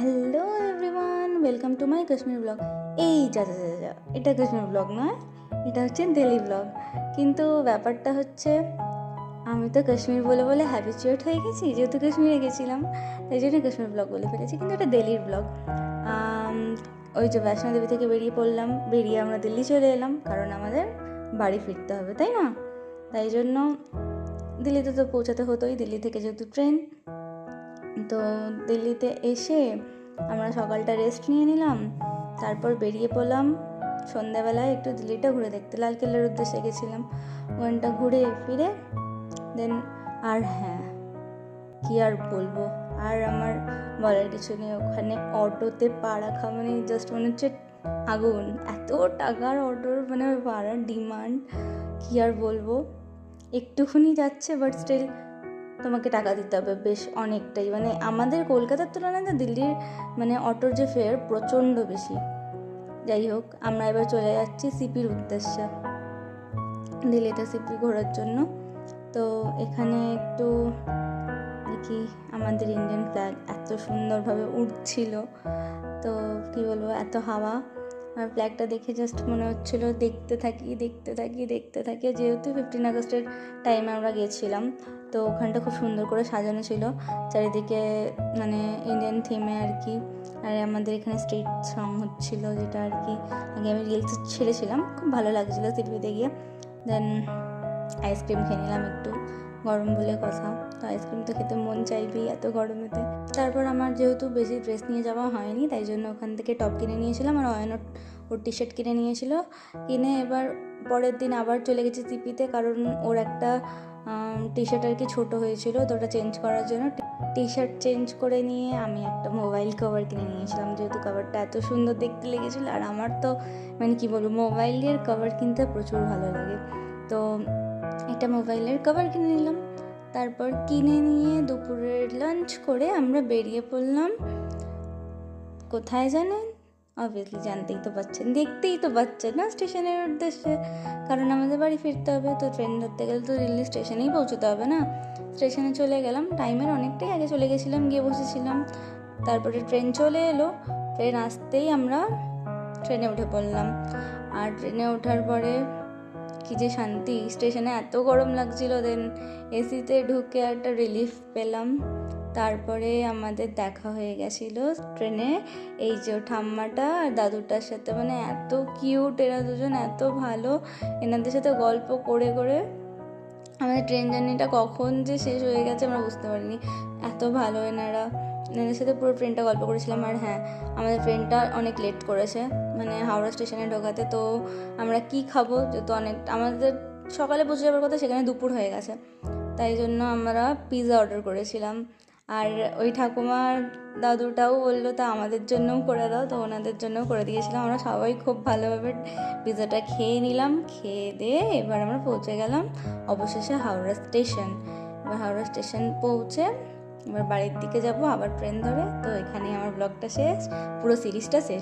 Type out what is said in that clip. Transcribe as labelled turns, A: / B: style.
A: Hello everyone, welcome to my Kashmir blog. এই যা যা যা যা, এটা কাশ্মীর ব্লগ নয়, এটা হচ্ছে দিল্লি ব্লগ। কিন্তু ব্যাপারটা হচ্ছে, আমি তো কাশ্মীর বলে বলে হ্যাবিচুয়েট হয়ে গেছি, যেহেতু কাশ্মীরে গেছিলাম তাই জন্য কাশ্মীর ব্লগ বলে ফেলেছি, কিন্তু এটা দিল্লির ব্লগ। ওই যে বৈষ্ণোদেবী থেকে বেরিয়ে পড়লাম, বেরিয়ে আমরা দিল্লি চলে এলাম, কারণ আমাদের বাড়ি ফিরতে হবে, তাই না? তাই জন্য দিল্লিতে তো পৌঁছাতে হতোই, দিল্লি থেকে যেহেতু ট্রেন। তো দিল্লিতে এসে আমরা সকালটা রেস্ট নিয়ে নিলাম, তারপর বেরিয়ে পড়লাম সন্ধ্যাবেলায় একটু দিল্লিটা ঘুরে দেখতে। লালকেল্লার উদ্দেশ্যে গেছিলাম, ওখানটা ঘুরে ফিরে দেন। আর হ্যাঁ, কি আর বলবো, আর আমার বলার কিছু নেই। ওখানে অটোতে পা রাখা মানে জাস্ট মনে হচ্ছে আগুন, এত টাকার অটোর মানে ভাড়ার ডিমান্ড, কি আর বলবো। একটুখানি যাচ্ছে বাট স্টিল তোমাকে টাকা দিতে হবে বেশ অনেকটাই, মানে আমাদের কলকাতার তুলনায় না দিল্লির মানে অটোর যে ফেয়ার প্রচণ্ড বেশি। যাই হোক, আমরা এবার চলে যাচ্ছি সিপির উদ্দেশ্যে, দিল্লিতে সিপি ঘোরার জন্য। তো এখানে একটু দেখি, আমাদের ইন্ডিয়ান ফ্ল্যাগ এত সুন্দরভাবে উড়ছিল, তো কী বলবো, এত হাওয়া। আর ফ্ল্যাগটা দেখে জাস্ট মনে হচ্ছিলো দেখতে থাকি দেখতে থাকি দেখতে থাকি। যেহেতু 15 আগস্টের টাইমে আমরা গিয়েছিলাম, তো ওখানটা খুব সুন্দর করে সাজানো ছিল চারিদিকে, মানে ইন্ডিয়ান থিমে আর কি। আর আমাদের এখানে স্ট্রিট সং হচ্ছিলো, যেটা আর কি আগে আমি রিলস ছেড়েছিলাম, খুব ভালো লাগছিলো সিপিতে গিয়ে। দেন আইসক্রিম খেয়ে নিলাম একটু, গরম বলে কথা, তো আইসক্রিম তো খেতে মন চাইবেই এত গরমেতে। তারপর আমার যেহেতু বেশি ড্রেস নিয়ে যাওয়া হয়নি, তাই জন্য ওখান থেকে টপ কিনে নিয়েছিলাম, আর অয়ন ওর টি শার্ট কিনে নিয়েছিল। কিনে এবার পরের দিন আবার চলে গেছি সিপিতে, কারণ ওর একটা টি শার্ট আর কি ছোটো হয়েছিল, তো ওটা চেঞ্জ করার জন্য টি শার্ট চেঞ্জ করে নিয়ে আমি একটা মোবাইল কভার কিনে নিয়েছিলাম, যেহেতু কভারটা এত সুন্দর দেখতে লেগেছিলো। আর আমার তো মানে কি বলবো, মোবাইলের কভার কিনতে প্রচুর ভালো লাগে, তো একটা মোবাইলের কভার কিনে নিলাম। তারপর কিনে নিয়ে দুপুরের লাঞ্চ করে আমরা বেরিয়ে পড়লাম কোথায় জানেন? অবভিয়াসলি জানতেই তো পাচ্ছেন, দেখতেই তো পাচ্ছেন না, স্টেশনের উদ্দেশ্যে, কারণ আমাদের বাড়ি ফিরতে হবে। তো ট্রেন ধরতে গেলে তো দিল্লি স্টেশনেই পৌঁছতে হবে না। স্টেশনে চলে গেলাম, টাইমের অনেকটাই আগে চলে গেছিলাম, গিয়ে বসেছিলাম। তারপরে ট্রেন চলে এলো, ট্রেন আসতেই আমরা ট্রেনে উঠে পড়লাম। আর ট্রেনে ওঠার পরে কি যে শান্তি, স্টেশনে এত গরম লাগছিল, দেন এসিতে ঢুকে একটা রিলিফ পেলাম। তারপরে আমাদের দেখা হয়ে গেছিলো ট্রেনে এই যে ঠাম্মাটা আর দাদুটার সাথে, মানে এত কিউট এরা দুজন, এত ভালো। এনাদের সাথে গল্প করে করে আমাদের ট্রেন জার্নিটা কখন যে শেষ হয়ে গেছে আমরা বুঝতে পারিনি, এত ভালো এনারা। এনাদের সাথে পুরো ট্রেনটা গল্প করেছিলাম। আর হ্যাঁ, আমাদের ট্রেনটা অনেক লেট করেছে, মানে হাওড়া স্টেশনে ঢোকাতে। তো আমরা কি খাবো, যেহেতু অনেক আমাদের সকালে পৌঁছে যাওয়ার কথা, সেখানে দুপুর হয়ে গেছে, তাই জন্য আমরা পিৎজা অর্ডার করেছিলাম। আর ওই ঠাকুমার দাদুটাও বললো তা আমাদের জন্যও করে দাও, তো ওনাদের জন্যও করে দিয়েছিলাম। আমরা সবাই খুব ভালোভাবে পিৎজাটা খেয়ে নিলাম, খেয়ে দিয়ে এবার আমরা পৌঁছে গেলাম অবশেষে হাওড়া স্টেশন। এবার হাওড়া স্টেশন পৌঁছে এবার বাড়ির দিকে যাব আবার ট্রেন ধরে। তো এখানেই আমার ব্লগটা শেষ, পুরো সিরিজটা শেষ।